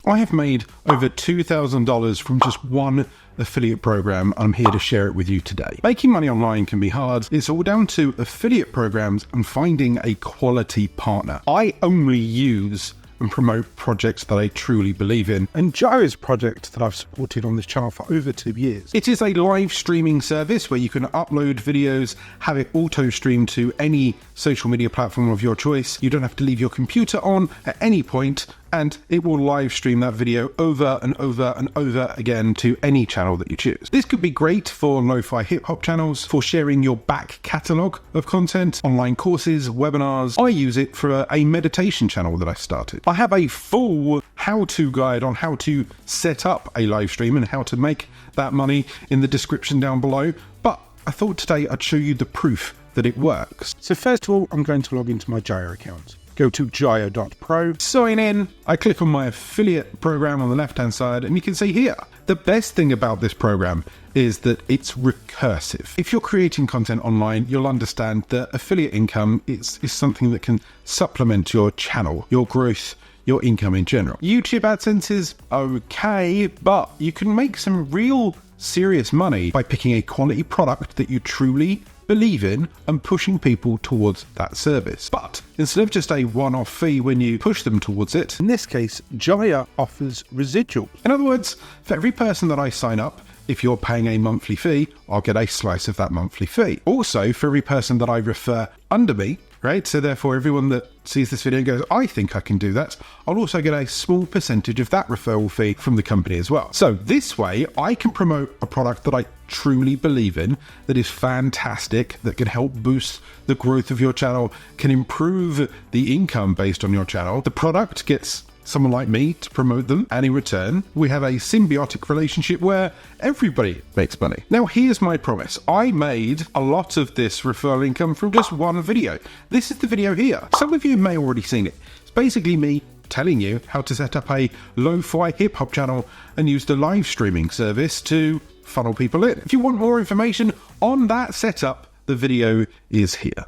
I have made over $2,000 from just one affiliate program. I'm here to share it with you today. Making money online can be hard. It's all down to affiliate programs and finding a quality partner. I only use and promote projects that I truly believe in, and Gyre is a project that I've supported on this channel for over 2 years. It is a live streaming service where you can upload videos, have it auto stream to any social media platform of your choice. You don't have to leave your computer on at any point, and it will live stream that video over and over and over again to any channel that you choose. This could be great for lo-fi hip-hop channels, for sharing your back catalogue of content, online courses, webinars. I use it for a meditation channel that I started. I have a full how-to guide on how to set up a live stream and how to make that money in the description down below, but I thought today I'd show you the proof that it works. So first of all, I'm going to log into my Gyre account. Go to gyre.pro, sign in. I click on my affiliate program on the left-hand side, and you can see here, the best thing about this program is that it's recursive. If you're creating content online, you'll understand that affiliate income is something that can supplement your channel, your growth, your income in general. YouTube AdSense is okay, but you can make some real serious money by picking a quality product that you truly believe in and pushing people towards that service. But instead of just a one-off fee when you push them towards it, in this case, Gyre offers residuals. In other words, for every person that I sign up, if you're paying a monthly fee, I'll get a slice of that monthly fee. Also, for every person that I refer under me, right? So therefore, everyone that sees this video and goes, I think I can do that, I'll also get a small percentage of that referral fee from the company as well. So this way, I can promote a product that I truly believe in, that is fantastic, that can help boost the growth of your channel, can improve the income based on your channel. The product gets someone like me to promote them, and in return, we have a symbiotic relationship where everybody makes money. Now, here's my promise. I made a lot of this referral income from just one video. This is the video here. Some of you may have already seen it. It's basically me telling you how to set up a lo-fi hip-hop channel and use the live streaming service to funnel people in. If you want more information on that setup, the video is here.